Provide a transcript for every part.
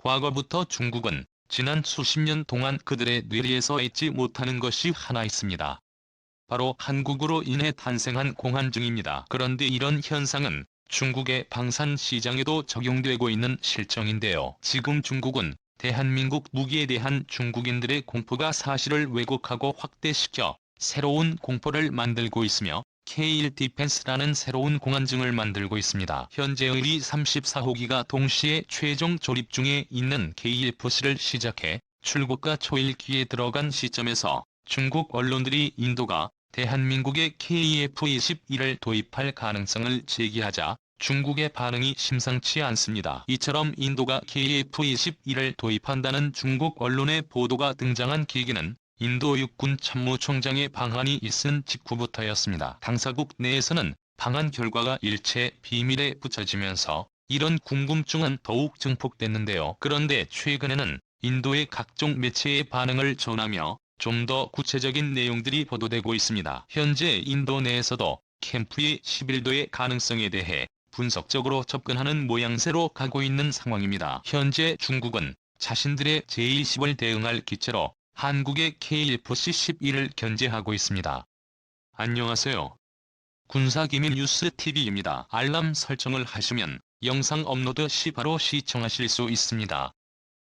과거부터 중국은 지난 수십 년 동안 그들의 뇌리에서 잊지 못하는 것이 하나 있습니다. 바로 한국으로 인해 탄생한 공안중입니다. 그런데 이런 현상은 중국의 방산 시장에도 적용되고 있는 실정인데요. 지금 중국은 대한민국 무기에 대한 중국인들의 공포가 사실을 왜곡하고 확대시켜 새로운 공포를 만들고 있으며 K1 디펜스라는 새로운 공안증을 만들고 있습니다. 현재 의리 34호기가 동시에 최종 조립 중에 있는 K1포스를 시작해 출고가 초일기에 들어간 시점에서 중국 언론들이 인도가 대한민국에 KF-21을 도입할 가능성을 제기하자 중국의 반응이 심상치 않습니다. 이처럼 인도가 KF-21을 도입한다는 중국 언론의 보도가 등장한 계기는 인도 육군 참모총장의 방한이 있은 직후부터였습니다. 당사국 내에서는 방한 결과가 일체 비밀에 붙여지면서 이런 궁금증은 더욱 증폭됐는데요. 그런데 최근에는 인도의 각종 매체의 반응을 전하며 좀 더 구체적인 내용들이 보도되고 있습니다. 현재 인도 내에서도 캠프의 11도의 가능성에 대해 분석적으로 접근하는 모양새로 가고 있는 상황입니다. 현재 중국은 자신들의 제110을 대응할 기체로 한국의 K1포스11을 견제하고 있습니다. 안녕하세요. 군사기밀 뉴스 TV입니다. 알람 설정을 하시면 영상 업로드 시 바로 시청하실 수 있습니다.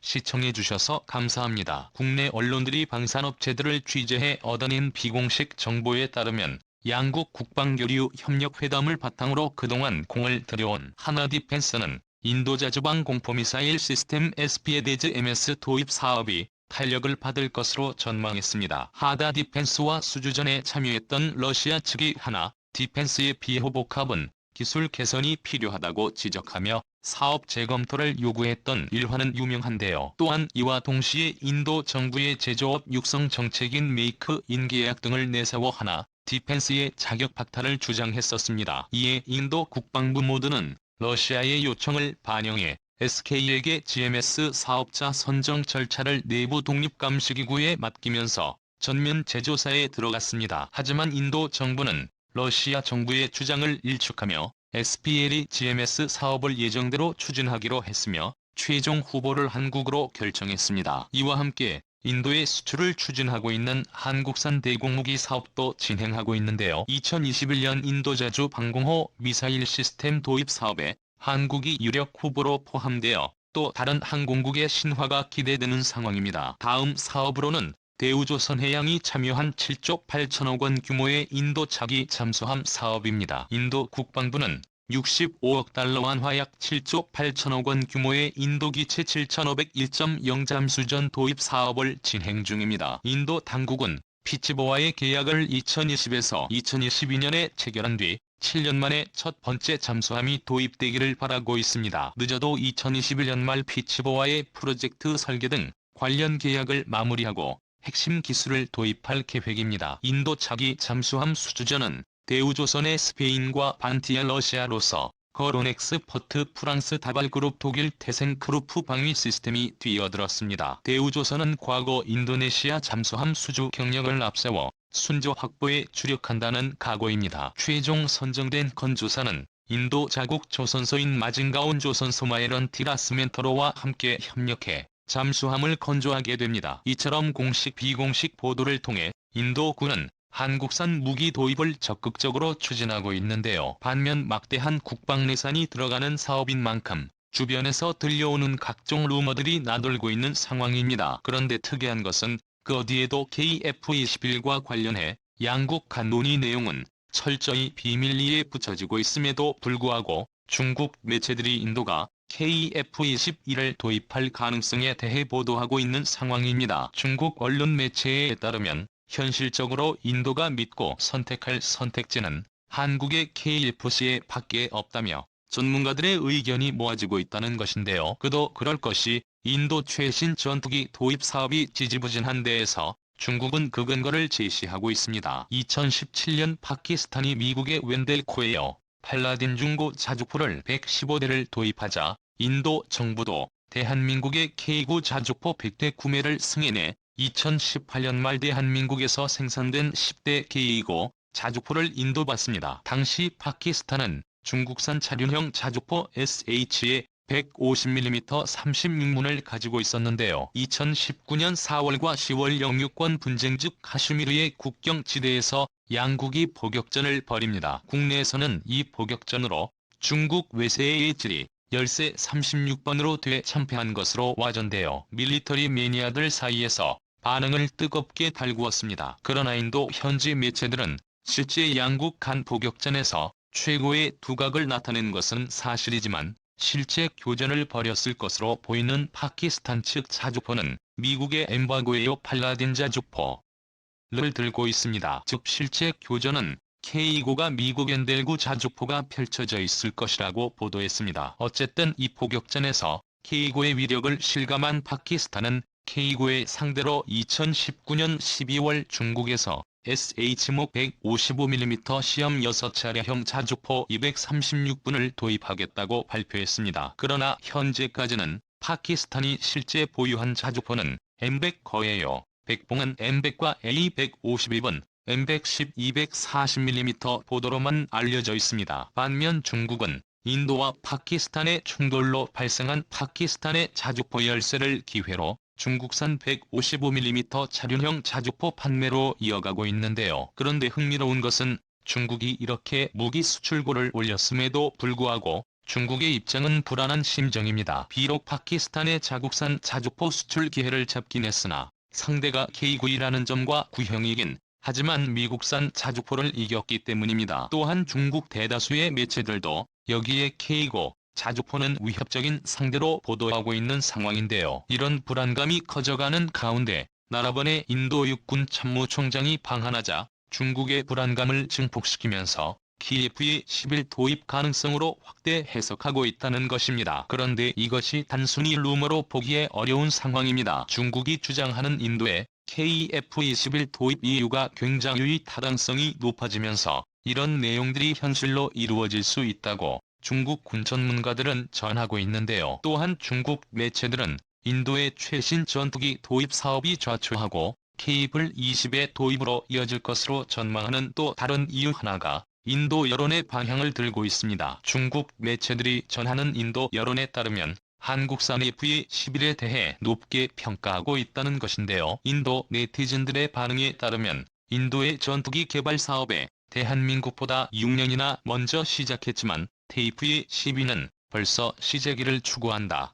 시청해주셔서 감사합니다. 국내 언론들이 방산업체들을 취재해 얻어낸 비공식 정보에 따르면 양국 국방교류 협력회담을 바탕으로 그동안 공을 들여온 하나디펜스는 인도자주방 공포미사일 시스템 SPADS-MS 도입 사업이 탄력을 받을 것으로 전망했습니다. 하나디펜스와 수주전에 참여했던 러시아 측이 하나디펜스의 비호복합은 기술 개선이 필요하다고 지적하며 사업 재검토를 요구했던 일화는 유명한데요. 또한 이와 동시에 인도 정부의 제조업 육성 정책인 메이크 인 계약 등을 내세워 하나디펜스의 자격 박탈을 주장했었습니다. 이에 인도 국방부 모두는 러시아의 요청을 반영해 SK에게 GMS 사업자 선정 절차를 내부 독립감시기구에 맡기면서 전면 제조사에 들어갔습니다. 하지만 인도 정부는 러시아 정부의 주장을 일축하며 SPL이 GMS 사업을 예정대로 추진하기로 했으며 최종 후보를 한국으로 결정했습니다. 이와 함께 인도의 수출을 추진하고 있는 한국산 대공무기 사업도 진행하고 있는데요. 2021년 인도자주 방공호 미사일 시스템 도입 사업에 한국이 유력 후보로 포함되어 또 다른 항공국의 신화가 기대되는 상황입니다. 다음 사업으로는 대우조선해양이 참여한 7조 8천억 원 규모의 인도 차기 잠수함 사업입니다. 인도 국방부는 65억 달러 원화 약 7조 8천억 원 규모의 인도기체 7501.0 잠수전 도입 사업을 진행 중입니다. 인도 당국은 피치보와의 계약을 2020에서 2022년에 체결한 뒤 7년 만에 첫 번째 잠수함이 도입되기를 바라고 있습니다. 늦어도 2021년 말 피치보와의 프로젝트 설계 등 관련 계약을 마무리하고 핵심 기술을 도입할 계획입니다. 인도 차기 잠수함 수주전은 대우조선의 스페인과 반티아 러시아로서 거론엑스 포트 프랑스 다발그룹 독일 태생크루프 방위 시스템이 뛰어들었습니다. 대우조선은 과거 인도네시아 잠수함 수주 경력을 앞세워 순조 확보에 주력한다는 각오입니다. 최종 선정된 건조사는 인도 자국 조선소인 마징가온 조선소 마에런 티라스멘터로와 함께 협력해 잠수함을 건조하게 됩니다. 이처럼 공식 비공식 보도를 통해 인도군은 한국산 무기 도입을 적극적으로 추진하고 있는데요. 반면 막대한 국방 예산이 들어가는 사업인 만큼 주변에서 들려오는 각종 루머들이 나돌고 있는 상황입니다. 그런데 특이한 것은 그 어디에도 KF-21과 관련해 양국 간 논의 내용은 철저히 비밀리에 붙여지고 있음에도 불구하고 중국 매체들이 인도가 KF-21을 도입할 가능성에 대해 보도하고 있는 상황입니다. 중국 언론 매체에 따르면 현실적으로 인도가 믿고 선택할 선택지는 한국의 K1포스에 밖에 없다며 전문가들의 의견이 모아지고 있다는 것인데요. 그도 그럴 것이 인도 최신 전투기 도입 사업이 지지부진한 데에서 중국은 그 근거를 제시하고 있습니다. 2017년 파키스탄이 미국의 웬델코에어 팔라딘 중고 자주포를 115대를 도입하자 인도 정부도 대한민국의 K9 자주포 100대 구매를 승인해 2018년 말 대한민국에서 생산된 10대 K2 자주포를 인도받습니다. 당시 파키스탄은 중국산 차륜형 자주포 SH의 150mm 36문을 가지고 있었는데요. 2019년 4월과 10월 영유권 분쟁 즉 카슈미르의 국경지대에서 양국이 포격전을 벌입니다. 국내에서는 이 포격전으로 중국 외세의 일질이 열세 36번으로 되참패한 것으로 와전되어 밀리터리 매니아들 사이에서 반응을 뜨겁게 달구었습니다. 그러나 인도 현지 매체들은 실제 양국 간 포격전에서 최고의 두각을 나타낸 것은 사실이지만 실제 교전을 벌였을 것으로 보이는 파키스탄 측 자주포는 미국의 엠바고에요 팔라딘 자주포를 들고 있습니다. 즉 실제 교전은 K-9가 미국 엔델구 자주포가 펼쳐져 있을 것이라고 보도했습니다. 어쨌든 이 포격전에서 K-9의 위력을 실감한 파키스탄은 K-9의 상대로 2019년 12월 중국에서 SH-목 155mm 시험 6차례형 자주포 236분을 도입하겠다고 발표했습니다. 그러나 현재까지는 파키스탄이 실제 보유한 자주포는 M100 거예요. 백봉은 M100과 A152번, M110 240mm 보도로만 알려져 있습니다. 반면 중국은 인도와 파키스탄의 충돌로 발생한 파키스탄의 자주포 열세를 기회로 중국산 155mm 차륜형 자주포 판매로 이어가고 있는데요. 그런데 흥미로운 것은 중국이 이렇게 무기 수출고를 올렸음에도 불구하고 중국의 입장은 불안한 심정입니다. 비록 파키스탄의 자국산 자주포 수출 기회를 잡긴 했으나 상대가 K9이라는 점과 구형이긴 하지만 미국산 자주포를 이겼기 때문입니다. 또한 중국 대다수의 매체들도 여기에 K9 자주포는 위협적인 상대로 보도하고 있는 상황인데요. 이런 불안감이 커져가는 가운데 나라번의 인도 육군 참모총장이 방한하자 중국의 불안감을 증폭시키면서 키예프의 10일 도입 가능성으로 확대 해석하고 있다는 것입니다. 그런데 이것이 단순히 루머로 보기에 어려운 상황입니다. 중국이 주장하는 인도의 KF-21 도입 이유가 굉장히 타당성이 높아지면서 이런 내용들이 현실로 이루어질 수 있다고 중국 군 전문가들은 전하고 있는데요. 또한 중국 매체들은 인도의 최신 전투기 도입 사업이 좌초하고 KF-20의 도입으로 이어질 것으로 전망하는 또 다른 이유 하나가 인도 여론의 방향을 들고 있습니다. 중국 매체들이 전하는 인도 여론에 따르면 한국산 F-11에 대해 높게 평가하고 있다는 것인데요. 인도 네티즌들의 반응에 따르면 인도의 전투기 개발 사업에 대한민국보다 6년이나 먼저 시작했지만 KF-12는 벌써 시제기를 추구한다.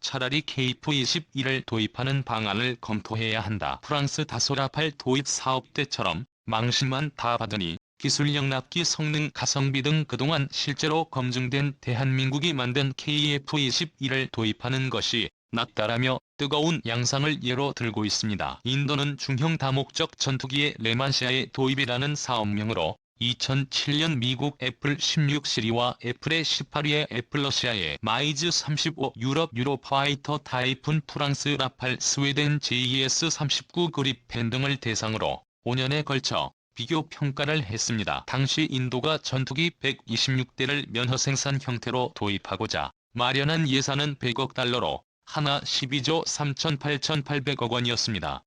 차라리 KF-21을 도입하는 방안을 검토해야 한다. 프랑스 다소라팔 도입 사업 때처럼 망신만 다 받으니 기술력 납기 성능 가성비 등 그동안 실제로 검증된 대한민국이 만든 KF-21을 도입하는 것이 낫다라며 뜨거운 양상을 예로 들고 있습니다. 인도는 중형 다목적 전투기의 레만시아의 도입이라는 사업명으로 2007년 미국 애플 16 시리와 애플의 18위의 애플러시아의 마이즈 35 유럽 유로파이터 타이푼 프랑스 라팔 스웨덴 JES-39 그리펜 등을 대상으로 5년에 걸쳐 비교 평가를 했습니다. 당시 인도가 전투기 126대를 면허 생산 형태로 도입하고자 마련한 예산은 100억 달러로 하나 12조 3,800억 원이었습니다.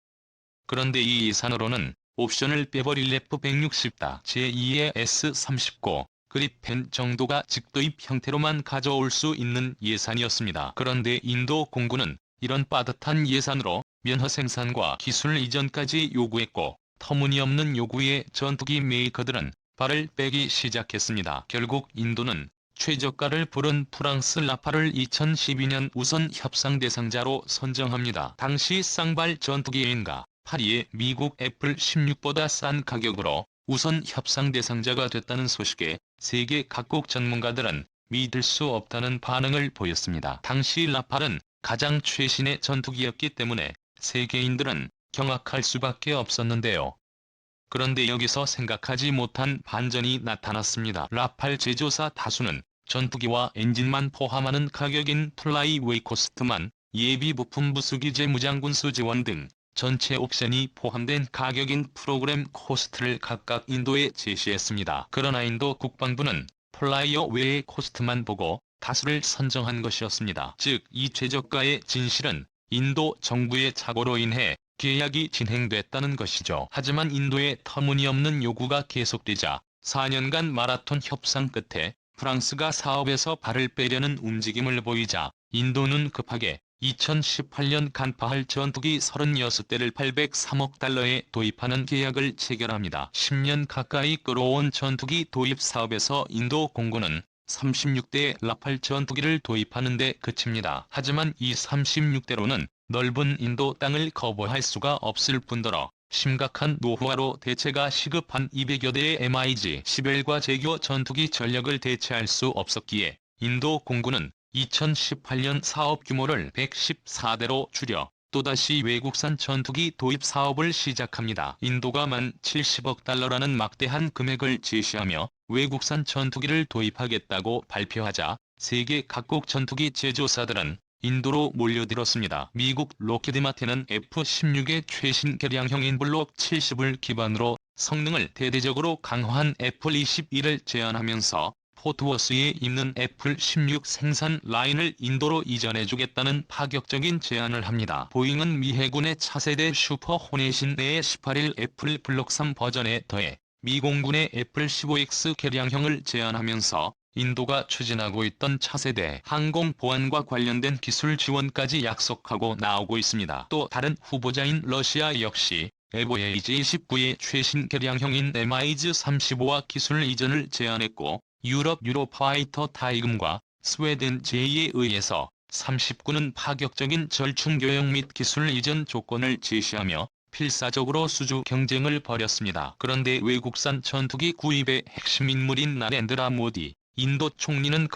그런데 이 예산으로는 옵션을 빼버릴 F-160다 제2의 S-39 그리펜 정도가 직도입 형태로만 가져올 수 있는 예산이었습니다. 그런데 인도 공군은 이런 빠듯한 예산으로 면허 생산과 기술 이전까지 요구했고 터무니없는 요구에 전투기 메이커들은 발을 빼기 시작했습니다. 결국 인도는 최저가를 부른 프랑스 라팔을 2012년 우선 협상 대상자로 선정합니다. 당시 쌍발 전투기인가 파리의 미국 애플 16보다 싼 가격으로 우선 협상 대상자가 됐다는 소식에 세계 각국 전문가들은 믿을 수 없다는 반응을 보였습니다. 당시 라팔은 가장 최신의 전투기였기 때문에 세계인들은 경악할 수밖에 없었는데요. 그런데 여기서 생각하지 못한 반전이 나타났습니다. 라팔 제조사 다수는 전투기와 엔진만 포함하는 가격인 플라이웨이 코스트만 예비 부품 부수기재 무장군수 지원 등 전체 옵션이 포함된 가격인 프로그램 코스트를 각각 인도에 제시했습니다. 그러나 인도 국방부는 플라이어 외의 코스트만 보고 다수를 선정한 것이었습니다. 즉 이 최저가의 진실은 인도 정부의 착오로 인해 계약이 진행됐다는 것이죠. 하지만 인도의 터무니없는 요구가 계속되자 4년간 마라톤 협상 끝에 프랑스가 사업에서 발을 빼려는 움직임을 보이자 인도는 급하게 2018년 간파할 전투기 36대를 803억 달러에 도입하는 계약을 체결합니다. 10년 가까이 끌어온 전투기 도입 사업에서 인도 공군은 36대의 라팔 전투기를 도입하는 데 그칩니다. 하지만 이 36대로는 넓은 인도 땅을 커버할 수가 없을 뿐더러 심각한 노후화로 대체가 시급한 200여 대의 MiG-11과 제규어 전투기 전력을 대체할 수 없었기에 인도 공군은 2018년 사업 규모를 114대로 줄여 또다시 외국산 전투기 도입 사업을 시작합니다. 인도가 70억 달러라는 막대한 금액을 제시하며 외국산 전투기를 도입하겠다고 발표하자 세계 각국 전투기 제조사들은 인도로 몰려들었습니다. 미국 록히드 마틴은 F-16의 최신 개량형인 블록 70을 기반으로 성능을 대대적으로 강화한 F-21을 제안하면서 포트워스에 있는 F-16 생산 라인을 인도로 이전해주겠다는 파격적인 제안을 합니다. 보잉은 미 해군의 차세대 슈퍼 호넷인 내의 18일 애플 블록 3 버전에 더해 미 공군의 F-15X 개량형을 제안하면서 인도가 추진하고 있던 차세대 항공 보안과 관련된 기술 지원까지 약속하고 나오고 있습니다. 또 다른 후보자인 러시아 역시 FA-29의 최신 개량형인 MiG-35와 기술 이전을 제안했고 유럽 유로파이터 타이금과 스웨덴 제이에 의해서 39는 파격적인 절충 교역 및 기술 이전 조건을 제시하며 필사적으로 수주 경쟁을 벌였습니다. 그런데 외국산 전투기 구입의 핵심 인물인 나렌드라 모디 인도 총리는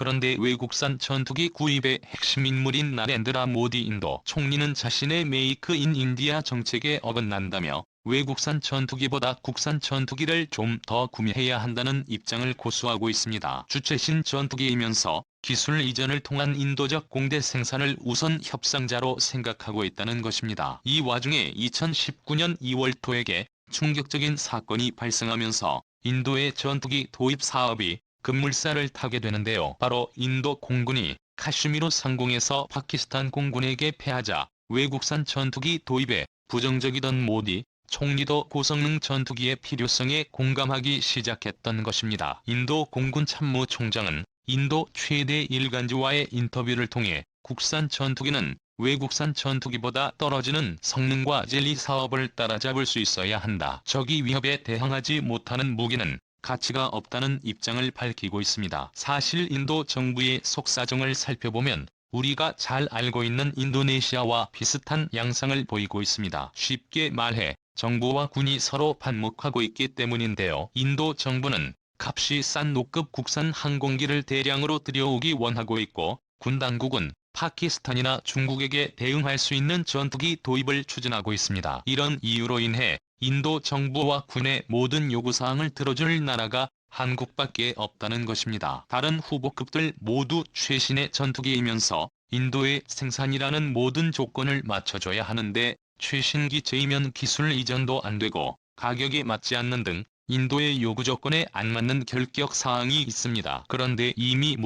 인도 총리는 자신의 메이크 인 인디아 정책에 어긋난다며 외국산 전투기보다 국산 전투기를 좀 더 구매해야 한다는 입장을 고수하고 있습니다. 주최신 전투기이면서 기술 이전을 통한 인도적 공대 생산을 우선 협상자로 생각하고 있다는 것입니다. 이 와중에 2019년 2월 토에게 충격적인 사건이 발생하면서 인도의 전투기 도입 사업이 급물살을 타게 되는데요. 바로 인도 공군이 카슈미르 상공에서 파키스탄 공군에게 패하자 외국산 전투기 도입에 부정적이던 모디 총리도 고성능 전투기의 필요성에 공감하기 시작했던 것입니다. 인도 공군 참모총장은 인도 최대 일간지와의 인터뷰를 통해 국산 전투기는 외국산 전투기보다 떨어지는 성능과 젤리 사업을 따라잡을 수 있어야 한다. 적이 위협에 대항하지 못하는 무기는 가치가 없다는 입장을 밝히고 있습니다. 사실 인도 정부의 속사정을 살펴보면 우리가 잘 알고 있는 인도네시아와 비슷한 양상을 보이고 있습니다. 쉽게 말해 정부와 군이 서로 반목하고 있기 때문인데요. 인도 정부는 값이 싼 노급 국산 항공기를 대량으로 들여오기 원하고 있고 군 당국은 파키스탄이나 중국에게 대응할 수 있는 전투기 도입을 추진하고 있습니다. 이런 이유로 인해 인도 정부와 군의 모든 요구사항을 들어줄 나라가 한국밖에 없다는 것입니다. 다른 후보급들 모두 최신의 전투기이면서 인도의 생산이라는 모든 조건을 맞춰줘야 하는데 최신 기체이면 기술 이전도 안되고 가격이 맞지 않는 등 인도의 요구 조건에 안 맞는 결격 사항이 있습니다. 그런데 이미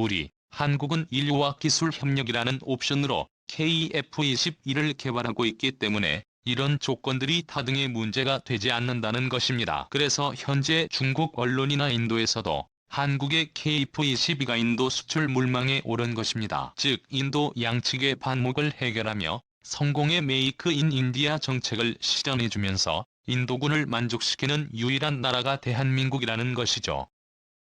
한국은 인류와 기술 협력이라는 옵션으로 KF-21을 개발하고 있기 때문에 이런 조건들이 다등의 문제가 되지 않는다는 것입니다. 그래서 현재 중국 언론이나 인도에서도 한국의 KF-22가 인도 수출 물망에 오른 것입니다. 즉 인도 양측의 반목을 해결하며 성공의 메이크 인 인디아 정책을 실현해주면서 인도군을 만족시키는 유일한 나라가 대한민국이라는 것이죠.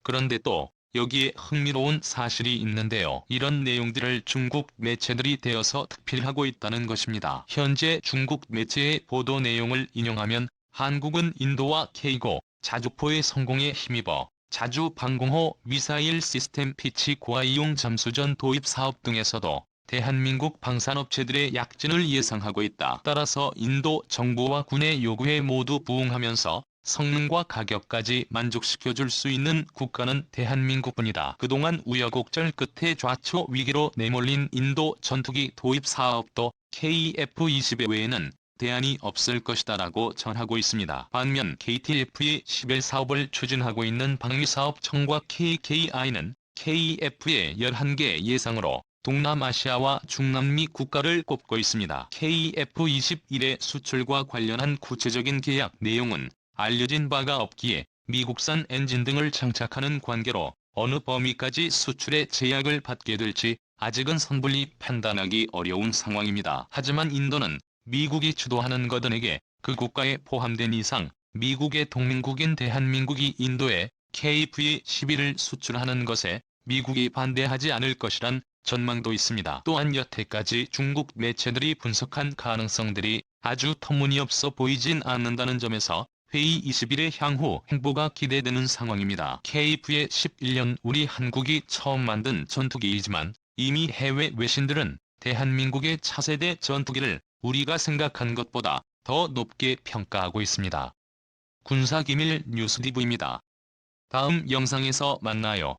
그런데 또 여기에 흥미로운 사실이 있는데요. 이런 내용들을 중국 매체들이 대어서 특필하고 있다는 것입니다. 현재 중국 매체의 보도 내용을 인용하면 한국은 인도와 K고 자주포의 성공에 힘입어 자주 방공호 미사일 시스템 피치 고아이용 잠수전 도입 사업 등에서도 대한민국 방산업체들의 약진을 예상하고 있다. 따라서 인도 정부와 군의 요구에 모두 부응하면서 성능과 가격까지 만족시켜줄 수 있는 국가는 대한민국뿐이다. 그동안 우여곡절 끝에 좌초 위기로 내몰린 인도 전투기 도입 사업도 KF-20 외에는 대안이 없을 것이다라고 전하고 있습니다. 반면 KTF의 11 사업을 추진하고 있는 방위사업청과 KKI는 KF의 11개 예상으로 동남아시아와 중남미 국가를 꼽고 있습니다. KF-21의 수출과 관련한 구체적인 계약 내용은 알려진 바가 없기에 미국산 엔진 등을 장착하는 관계로 어느 범위까지 수출에 제약을 받게 될지 아직은 섣불리 판단하기 어려운 상황입니다. 하지만 인도는 미국이 주도하는 것들에게 그 국가에 포함된 이상 미국의 동맹국인 대한민국이 인도에 KF-11을 수출하는 것에 미국이 반대하지 않을 것이란 전망도 있습니다. 또한 여태까지 중국 매체들이 분석한 가능성들이 아주 터무니없어 보이진 않는다는 점에서 회의 20일의 향후 행보가 기대되는 상황입니다. KF-11은 우리 한국이 처음 만든 전투기이지만 이미 해외 외신들은 대한민국의 차세대 전투기를 우리가 생각한 것보다 더 높게 평가하고 있습니다. 군사기밀 뉴스DV입니다. 다음 영상에서 만나요.